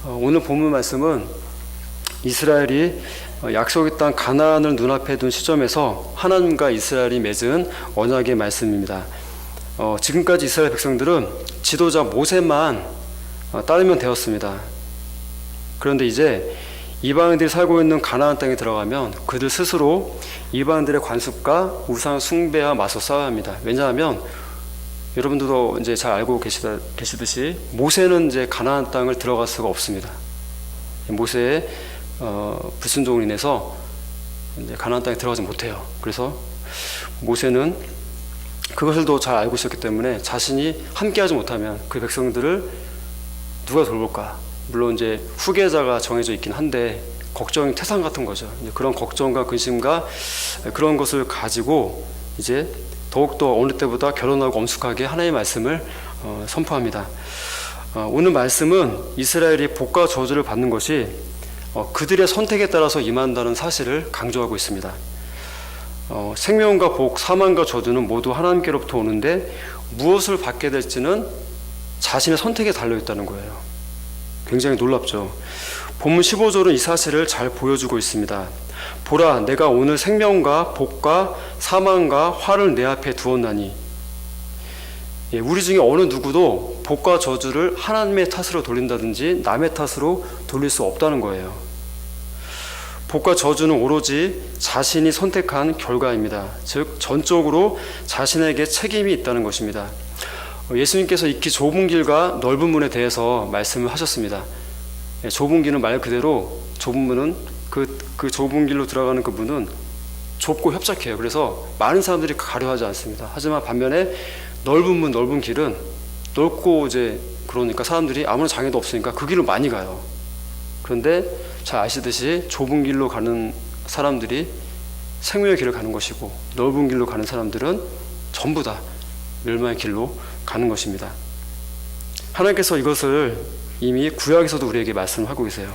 오늘 본문 말씀은 이스라엘이 약속의 땅 가나안을 눈앞에 둔 시점에서 하나님과 이스라엘이 맺은 언약의 말씀입니다. 지금까지 이스라엘 백성들은 지도자 모세만 따르면 되었습니다. 그런데 이제 이방인들이 살고 있는 가나안 땅에 들어가면 그들 스스로 이방인들의 관습과 우상 숭배와 맞서 싸워야 합니다. 왜냐하면 여러분들도 이제 잘 알고 계시듯이 모세는 이제 가나안 땅을 들어갈 수가 없습니다. 모세의 불순종으로 인해서 이제 가나안 땅에 들어가지 못해요. 그래서 모세는 그것을 더 잘 알고 있었기 때문에 자신이 함께하지 못하면 그 백성들을 누가 돌볼까? 물론 이제 후계자가 정해져 있긴 한데 걱정이 태산 같은 거죠. 그런 걱정과 근심과 그런 것을 가지고 이제 더욱더 어느 때보다 결혼하고 엄숙하게 하나님의 말씀을 선포합니다. 오늘 말씀은 이스라엘이 복과 저주를 받는 것이 그들의 선택에 따라서 임한다는 사실을 강조하고 있습니다. 생명과 복, 사망과 저주는 모두 하나님께로부터 오는데 무엇을 받게 될지는 자신의 선택에 달려있다는 거예요. 굉장히 놀랍죠. 본문 15절은 이 사실을 잘 보여주고 있습니다. 보라, 내가 오늘 생명과 복과 사망과 화를 내 앞에 두었나니. 우리 중에 어느 누구도 복과 저주를 하나님의 탓으로 돌린다든지 남의 탓으로 돌릴 수 없다는 거예요. 복과 저주는 오로지 자신이 선택한 결과입니다. 즉 전적으로 자신에게 책임이 있다는 것입니다. 예수님께서 익히 좁은 길과 넓은 문에 대해서 말씀을 하셨습니다. 좁은 길은 말 그대로 좁은 문은 그 좁은 길로 들어가는 그 문은 좁고 협착해요. 그래서 많은 사람들이 가려하지 않습니다. 하지만 반면에 넓은 문, 넓은 길은 넓고 이제 그러니까 사람들이 아무런 장애도 없으니까 그 길을 많이 가요. 그런데 잘 아시듯이 좁은 길로 가는 사람들이 생명의 길을 가는 것이고 넓은 길로 가는 사람들은 전부 다 멸망의 길로 가는 것입니다. 하나님께서 이것을 이미 구약에서도 우리에게 말씀하고 계세요.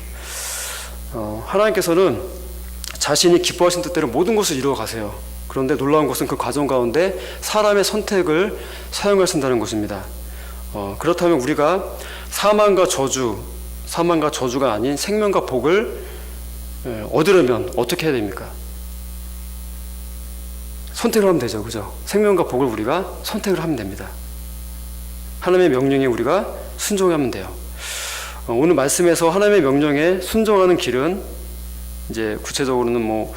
하나님께서는 자신이 기뻐하신 뜻대로 모든 것을 이루어 가세요. 그런데 놀라운 것은 그 과정 가운데 사람의 선택을 사용하신다는 것입니다. 그렇다면 우리가 사망과 저주가 아닌 생명과 복을 얻으려면 어떻게 해야 됩니까? 선택을 하면 되죠. 그죠? 생명과 복을 우리가 선택을 하면 됩니다. 하나님의 명령에 우리가 순종하면 돼요. 오늘 말씀에서 하나님의 명령에 순종하는 길은 이제 구체적으로는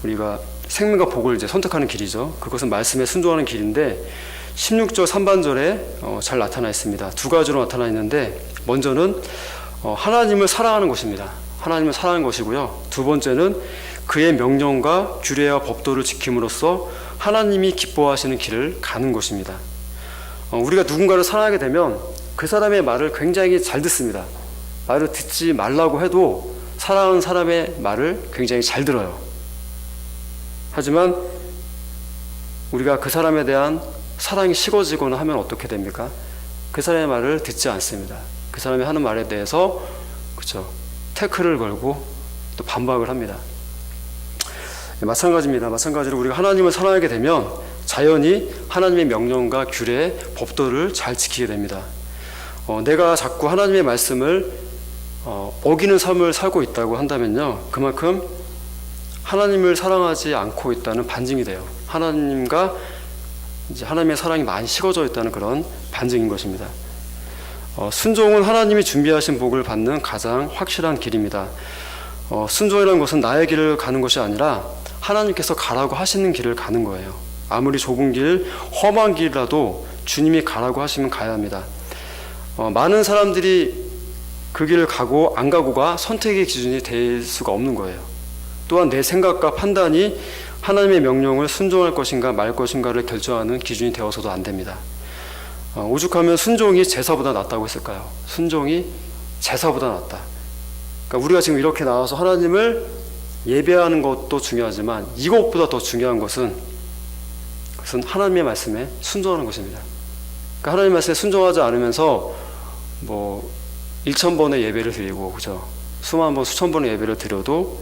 우리가 생명과 복을 이제 선택하는 길이죠. 그것은 말씀에 순종하는 길인데 16절 3반절에 잘 나타나 있습니다. 두 가지로 나타나 있는데 먼저는 하나님을 사랑하는 것입니다. 하나님을 사랑하는 것이고요. 두 번째는 그의 명령과 규례와 법도를 지킴으로써 하나님이 기뻐하시는 길을 가는 것입니다. 우리가 누군가를 사랑하게 되면 그 사람의 말을 굉장히 잘 듣습니다. 말을 듣지 말라고 해도 사랑하는 사람의 말을 굉장히 잘 들어요. 하지만 우리가 그 사람에 대한 사랑이 식어지거나 하면 어떻게 됩니까? 그 사람의 말을 듣지 않습니다. 그 사람이 하는 말에 대해서 태클을 걸고 또 반박을 합니다. 마찬가지입니다. 마찬가지로 우리가 하나님을 사랑하게 되면 자연히 하나님의 명령과 규례, 법도를 잘 지키게 됩니다. 내가 자꾸 하나님의 말씀을 어기는 삶을 살고 있다고 한다면요, 그만큼 하나님을 사랑하지 않고 있다는 반증이 돼요. 하나님과 이제 하나님의 사랑이 많이 식어져 있다는 그런 반증인 것입니다. 순종은 하나님이 준비하신 복을 받는 가장 확실한 길입니다. 순종이라는 것은 나의 길을 가는 것이 아니라 하나님께서 가라고 하시는 길을 가는 거예요. 아무리 좁은 길, 험한 길이라도 주님이 가라고 하시면 가야 합니다. 많은 사람들이 그 길을 가고 안 가고가 선택의 기준이 될 수가 없는 거예요. 또한 내 생각과 판단이 하나님의 명령을 순종할 것인가 말 것인가를 결정하는 기준이 되어서도 안 됩니다. 오죽하면 순종이 제사보다 낫다고 했을까요? 순종이 제사보다 낫다. 그러니까 우리가 지금 이렇게 나와서 하나님을 예배하는 것도 중요하지만 이것보다 더 중요한 것은 하나님의 말씀에 순종하는 것입니다. 그러니까 하나님의 말씀에 순종하지 않으면서 1,000번의 예배를 드리고 수만 번, 수천 번의 예배를 드려도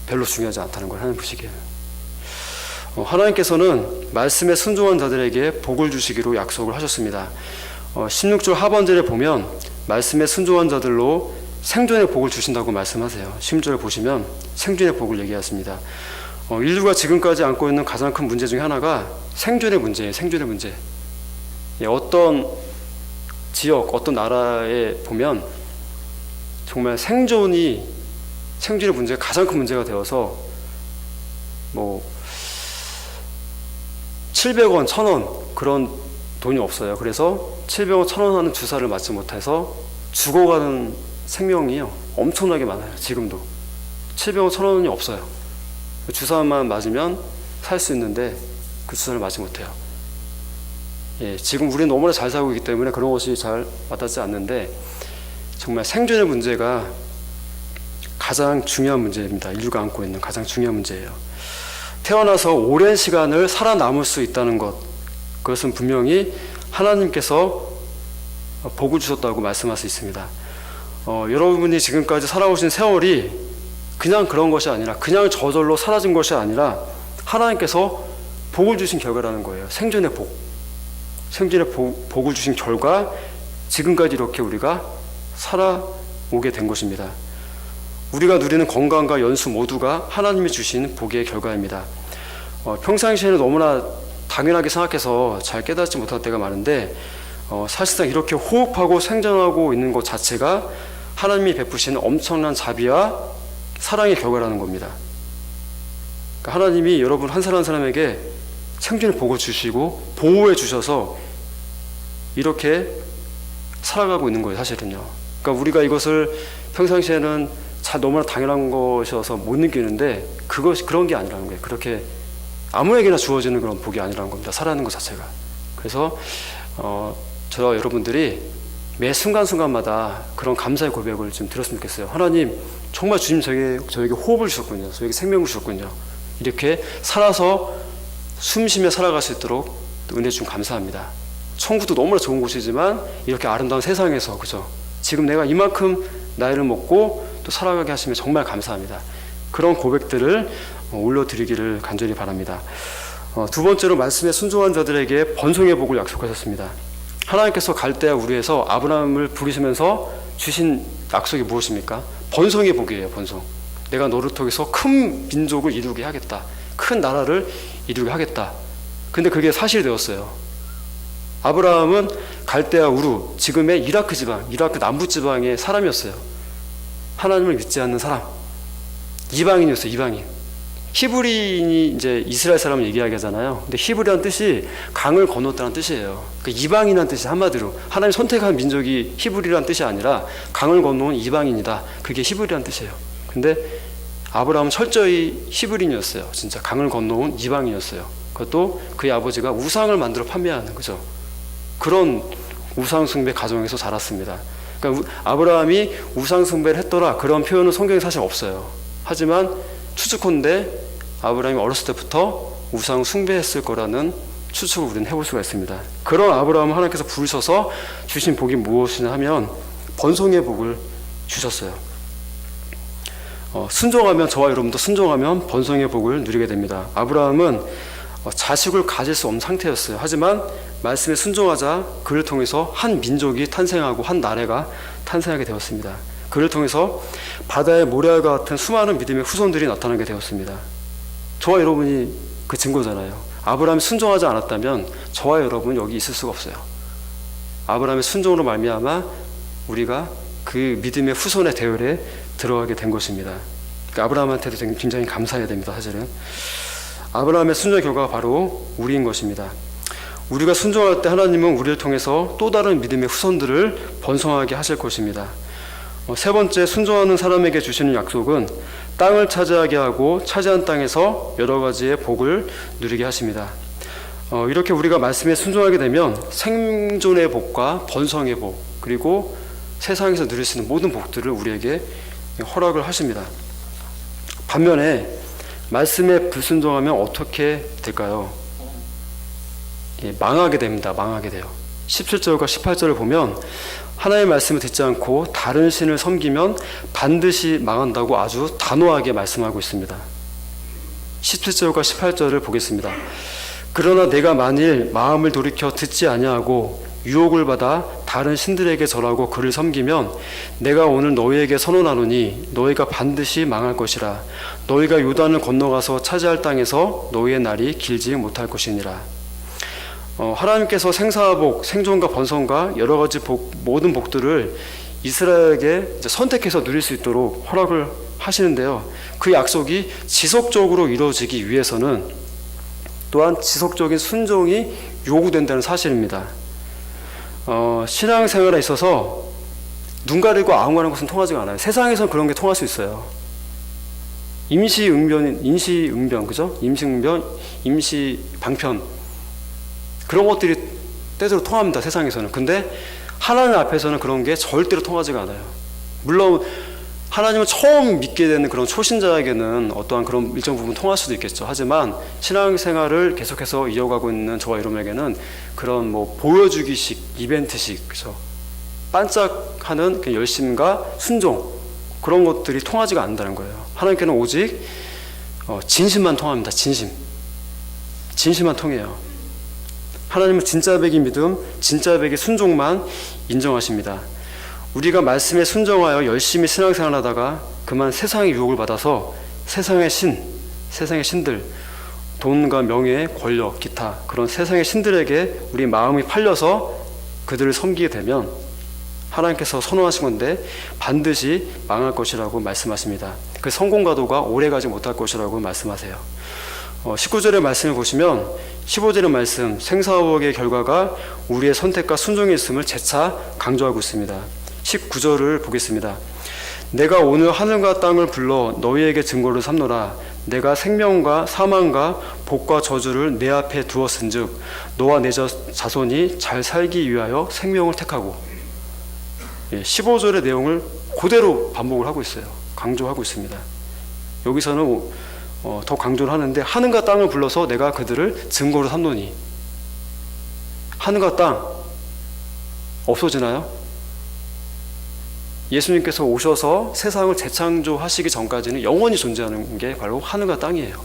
별로 중요하지 않다는 걸 하나님 보시기에는. 하나님께서는 말씀에 순종한 자들에게 복을 주시기로 약속을 하셨습니다. 16절 하반절에 보면 말씀에 순종한 자들로 생존의 복을 주신다고 말씀하세요. 10절 보시면 생존의 복을 얘기하십니다. 인류가 지금까지 안고 있는 가장 큰 문제 중에 하나가 생존의 문제예요. 생존의 문제. 어떤 지역, 어떤 나라에 보면 정말 생존의 문제가 가장 큰 문제가 되어서 700원, 1000원 그런 돈이 없어요. 그래서 700원, 1000원 하는 주사를 맞지 못해서 죽어가는 생명이요 엄청나게 많아요. 지금도 700원, 1000원이 없어요. 주사만 맞으면 살 수 있는데 그 주사를 맞지 못해요. 지금 우리는 너무나 잘 살고 있기 때문에 그런 것이 잘 와닿지 않는데 정말 생존의 문제가 가장 중요한 문제입니다. 인류가 안고 있는 가장 중요한 문제예요. 태어나서 오랜 시간을 살아남을 수 있다는 것, 그것은 분명히 하나님께서 복을 주셨다고 말씀할 수 있습니다. 여러분이 지금까지 살아오신 세월이 그냥 그런 것이 아니라 그냥 저절로 사라진 것이 아니라 하나님께서 복을 주신 결과라는 거예요. 생존의 복. 생존의 복을 주신 결과 지금까지 이렇게 우리가 살아오게 된 것입니다. 우리가 누리는 건강과 연수 모두가 하나님이 주신 복의 결과입니다. 평상시에는 너무나 당연하게 생각해서 잘 깨닫지 못할 때가 많은데 사실상 이렇게 호흡하고 생존하고 있는 것 자체가 하나님이 베푸신 엄청난 자비와 사랑의 결과라는 겁니다. 그러니까 하나님이 여러분 한 사람 한 사람에게 생존의 복을 주시고 보호해 주셔서 이렇게 살아가고 있는 거예요. 사실은요. 그러니까 우리가 이것을 평상시에는 너무나 당연한 것이어서 못 느끼는데 그런 게 아니라는 거예요. 그렇게 아무에게나 주어지는 그런 복이 아니라는 겁니다. 살아가는 것 자체가. 그래서 저와 여러분들이 매 순간순간마다 그런 감사의 고백을 좀 들었으면 좋겠어요. 하나님, 정말 주님 저에게 호흡을 주셨군요. 저에게 생명을 주셨군요. 이렇게 살아서 숨쉬며 살아갈 수 있도록 은혜 좀 감사합니다. 천국도 너무나 좋은 곳이지만 이렇게 아름다운 세상에서 그죠? 지금 내가 이만큼 나이를 먹고 또 살아가게 하시면 정말 감사합니다. 그런 고백들을 올려드리기를 간절히 바랍니다. 두 번째로 말씀에 순종한 자들에게 번성의 복을 약속하셨습니다. 하나님께서 갈대아 우르에서 아브라함을 부르시면서 주신 약속이 무엇입니까? 번성의 복이에요. 번성. 내가 너를 통해서 큰 민족을 이루게 하겠다. 큰 나라를 이루게 하겠다. 근데 그게 사실이 되었어요. 아브라함은 갈대아 우르, 지금의 이라크 지방, 이라크 남부 지방의 사람이었어요. 하나님을 믿지 않는 사람, 이방인이었어요. 이방인. 히브리인이 이제 이스라엘 사람을 얘기하게 하잖아요. 근데 히브리라는 뜻이 강을 건넜다는 뜻이에요. 그 이방인이라는 뜻이 한마디로 하나님 선택한 민족이 히브리라는 뜻이 아니라 강을 건너온 이방인이다. 그게 히브리라는 뜻이에요. 근데 아브라함은 철저히 히브리인이었어요. 진짜 강을 건너온 이방인이었어요. 그것도 그의 아버지가 우상을 만들어 판매하는 거죠. 그런 우상 숭배 가정에서 자랐습니다. 그러니까 아브라함이 우상 숭배를 했더라 그런 표현은 성경에 사실 없어요. 하지만 추측컨대 아브라함이 어렸을 때부터 우상 숭배했을 거라는 추측을 우리는 해볼 수가 있습니다. 그런 아브라함을 하나님께서 부르셔서 주신 복이 무엇이냐 하면 번성의 복을 주셨어요. 순종하면, 저와 여러분도 순종하면 번성의 복을 누리게 됩니다. 아브라함은 자식을 가질 수 없는 상태였어요. 하지만 말씀에 순종하자 그를 통해서 한 민족이 탄생하고 한 나라가 탄생하게 되었습니다. 그를 통해서 바다의 모래알과 같은 수많은 믿음의 후손들이 나타나게 되었습니다. 저와 여러분이 그 증거잖아요. 아브라함이 순종하지 않았다면 저와 여러분 여기 있을 수가 없어요. 아브라함의 순종으로 말미암아 우리가 그 믿음의 후손의 대열에 들어가게 된 것입니다. 그러니까 아브라함한테도 굉장히 감사해야 됩니다. 사실은 아브라함의 순종의 결과가 바로 우리인 것입니다. 우리가 순종할 때 하나님은 우리를 통해서 또 다른 믿음의 후손들을 번성하게 하실 것입니다. 세 번째, 순종하는 사람에게 주시는 약속은 땅을 차지하게 하고 차지한 땅에서 여러 가지의 복을 누리게 하십니다. 이렇게 우리가 말씀에 순종하게 되면 생존의 복과 번성의 복, 그리고 세상에서 누릴 수 있는 모든 복들을 우리에게 허락을 하십니다. 반면에 말씀에 불순종하면 어떻게 될까요? 망하게 됩니다. 망하게 돼요. 17절과 18절을 보면 하나님의 말씀을 듣지 않고 다른 신을 섬기면 반드시 망한다고 아주 단호하게 말씀하고 있습니다. 17절과 18절을 보겠습니다. 그러나 내가 만일 마음을 돌이켜 듣지 아니하고 유혹을 받아 다른 신들에게 절하고 그를 섬기면 내가 오늘 너희에게 선언하노니 너희가 반드시 망할 것이라. 너희가 요단을 건너가서 차지할 땅에서 너희의 날이 길지 못할 것이니라. 하나님께서 생사복, 생존과 번성과 여러 가지 모든 복들을 이스라엘에게 선택해서 누릴 수 있도록 허락을 하시는데요. 그 약속이 지속적으로 이루어지기 위해서는 또한 지속적인 순종이 요구된다는 사실입니다. 신앙생활에 있어서 눈 가리고 아웅하는 것은 통하지가 않아요. 세상에서는 그런 게 통할 수 있어요. 임시응변, 그죠? 임시응변, 임시방편, 그런 것들이 때때로 통합니다. 세상에서는. 근데 하나님 앞에서는 그런 게 절대로 통하지가 않아요. 물론 하나님을 처음 믿게 되는 그런 초신자에게는 어떠한 그런 일정 부분 통할 수도 있겠죠. 하지만 신앙생활을 계속해서 이어가고 있는 저와 여러분에게는 그런 보여주기식, 이벤트식, 그죠? 반짝하는 그 열심과 순종, 그런 것들이 통하지가 않는다는 거예요. 하나님께는 오직 진심만 통합니다. 진심만 통해요. 하나님은 진짜백이 믿음, 진짜백이 순종만 인정하십니다. 우리가 말씀에 순종하여 열심히 신앙생활하다가 그만 세상의 유혹을 받아서 세상의 신들, 돈과 명예, 권력, 기타 그런 세상의 신들에게 우리 마음이 팔려서 그들을 섬기게 되면 하나님께서 선언하신 건데 반드시 망할 것이라고 말씀하십니다. 그 성공가도가 오래가지 못할 것이라고 말씀하세요. 19절의 말씀을 보시면 15절의 말씀, 생사화복의 결과가 우리의 선택과 순종이 있음을 재차 강조하고 있습니다. 19절을 보겠습니다. 내가 오늘 하늘과 땅을 불러 너희에게 증거를 삼노라. 내가 생명과 사망과 복과 저주를 내 앞에 두었은즉 너와 내 자손이 잘 살기 위하여 생명을 택하고. 15절의 내용을 그대로 반복을 하고 있어요. 강조하고 있습니다. 여기서는 더 강조를 하는데 하늘과 땅을 불러서 내가 그들을 증거로 삼노니. 하늘과 땅 없어지나요? 예수님께서 오셔서 세상을 재창조하시기 전까지는 영원히 존재하는 게 바로 하늘과 땅이에요.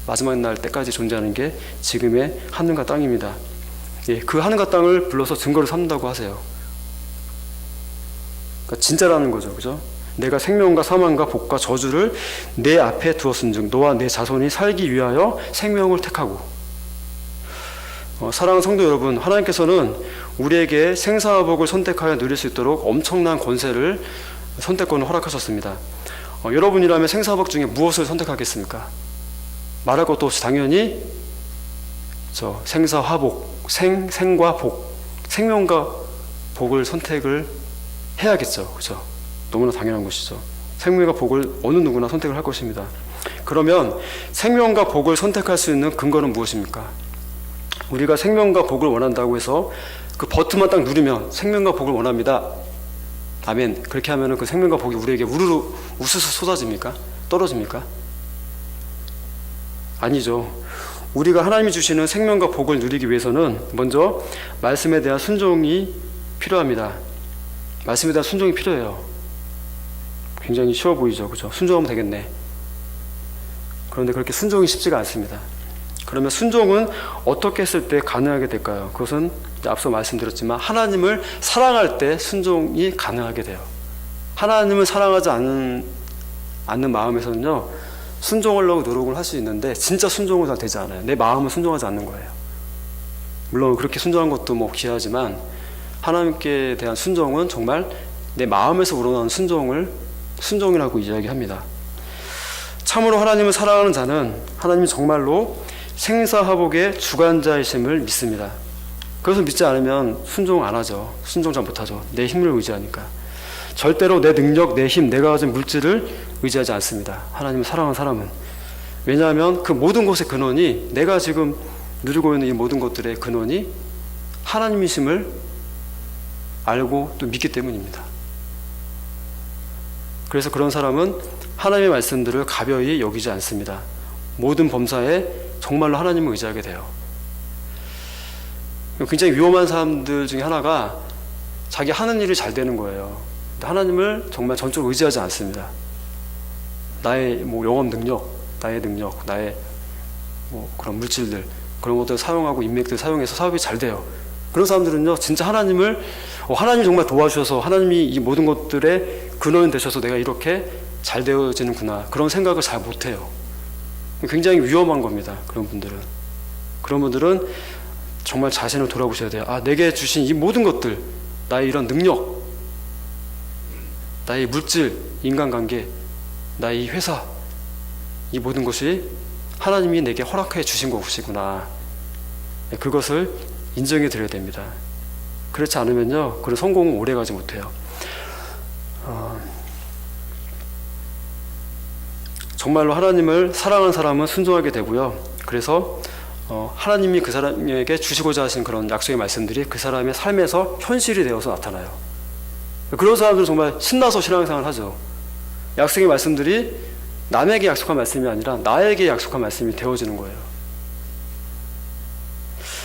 마지막 날 때까지 존재하는 게 지금의 하늘과 땅입니다. 그 하늘과 땅을 불러서 증거를 삼는다고 하세요. 그러니까 진짜라는 거죠. 그죠? 내가 생명과 사망과 복과 저주를 내 앞에 두었은즉 너와 내 자손이 살기 위하여 생명을 택하고. 사랑하는 성도 여러분, 하나님께서는 우리에게 생사화복을 선택하여 누릴 수 있도록 엄청난 권세를, 선택권을 허락하셨습니다. 여러분이라면 생사화복 중에 무엇을 선택하겠습니까? 말할 것도 없이 당연히 생사화복, 생과 복, 생명과 복을 선택을 해야겠죠. 그죠? 너무나 당연한 것이죠. 생명과 복을 어느 누구나 선택을 할 것입니다. 그러면 생명과 복을 선택할 수 있는 근거는 무엇입니까? 우리가 생명과 복을 원한다고 해서 그 버튼만 딱 누르면 생명과 복을 원합니다. 아멘. 그렇게 하면 그 생명과 복이 우리에게 우르르 우수수 쏟아집니까? 떨어집니까? 아니죠. 우리가 하나님이 주시는 생명과 복을 누리기 위해서는 먼저 말씀에 대한 순종이 필요합니다. 말씀에 대한 순종이 필요해요. 굉장히 쉬워 보이죠. 그죠? 순종하면 되겠네. 그런데 그렇게 순종이 쉽지가 않습니다. 그러면 순종은 어떻게 했을 때 가능하게 될까요? 그것은 앞서 말씀드렸지만 하나님을 사랑할 때 순종이 가능하게 돼요. 하나님을 사랑하지 않는 마음에서는요, 순종하려고 노력을 할 수 있는데 진짜 순종은 잘 되지 않아요. 내 마음은 순종하지 않는 거예요. 물론 그렇게 순종한 것도 귀하지만 하나님께 대한 순종은 정말 내 마음에서 우러나오는 순종이라고 이야기합니다. 참으로 하나님을 사랑하는 자는 하나님이 정말로 생사화복의 주관자이심을 믿습니다. 그것을 믿지 않으면 순종 안 하죠. 순종 잘 못하죠. 내 힘을 의지하니까. 절대로 내 능력, 내 힘, 내가 가진 물질을 의지하지 않습니다. 하나님을 사랑하는 사람은. 왜냐하면 그 모든 것의 근원이, 내가 지금 누리고 있는 이 모든 것들의 근원이 하나님이심을 알고 또 믿기 때문입니다. 그래서 그런 사람은 하나님의 말씀들을 가벼이 여기지 않습니다. 모든 범사에 정말로 하나님을 의지하게 돼요. 굉장히 위험한 사람들 중에 하나가 자기 하는 일이 잘 되는 거예요. 근데 하나님을 정말 전적으로 의지하지 않습니다. 나의 영업 능력, 나의 그런 물질들, 그런 것들 사용하고 인맥들 사용해서 사업이 잘 돼요. 그런 사람들은요, 진짜 하나님이 정말 도와주셔서 하나님이 이 모든 것들의 근원이 되셔서 내가 이렇게 잘 되어지는구나, 그런 생각을 잘 못해요. 굉장히 위험한 겁니다. 그런 분들은 정말 자신을 돌아보셔야 돼요. 내게 주신 이 모든 것들, 나의 이런 능력, 나의 물질, 인간관계, 나의 회사, 이 모든 것이 하나님이 내게 허락해 주신 것이구나, 그것을 인정해 드려야 됩니다. 그렇지 않으면요, 그런 성공은 오래가지 못해요. 정말로 하나님을 사랑하는 사람은 순종하게 되고요. 그래서 하나님이 그 사람에게 주시고자 하신 그런 약속의 말씀들이 그 사람의 삶에서 현실이 되어서 나타나요. 그런 사람들은 정말 신나서 신앙생활을 하죠. 약속의 말씀들이 남에게 약속한 말씀이 아니라 나에게 약속한 말씀이 되어지는 거예요.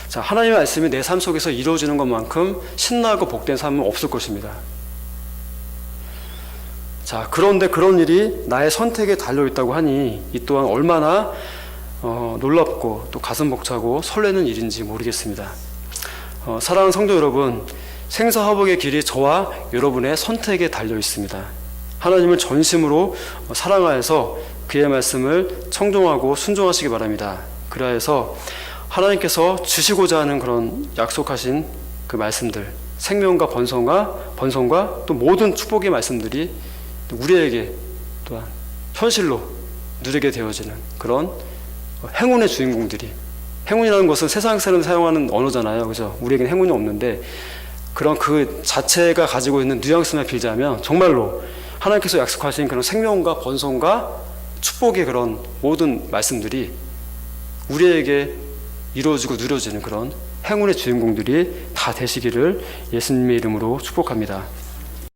자, 하나님의 말씀이 내 삶 속에서 이루어지는 것만큼 신나고 복된 삶은 없을 것입니다. 자, 그런데 그런 일이 나의 선택에 달려있다고 하니 이 또한 얼마나 놀랍고 또 가슴 벅차고 설레는 일인지 모르겠습니다. 사랑하는 성도 여러분, 생사화복의 길이 저와 여러분의 선택에 달려 있습니다. 하나님을 전심으로 사랑하여서 그의 말씀을 청종하고 순종하시기 바랍니다. 그래서 하나님께서 주시고자 하는 그런 약속하신 그 말씀들, 생명과 번성과 또 모든 축복의 말씀들이 우리에게 또한 현실로 누리게 되어지는 그런 행운의 주인공들이, 행운이라는 것은 세상 사람이 사용하는 언어잖아요, 그죠? 우리에게는 행운이 없는데 그런 그 자체가 가지고 있는 뉘앙스만 빌자면 정말로 하나님께서 약속하신 그런 생명과 번성과 축복의 그런 모든 말씀들이 우리에게 이루어지고 누려지는 그런 행운의 주인공들이 다 되시기를 예수님의 이름으로 축복합니다.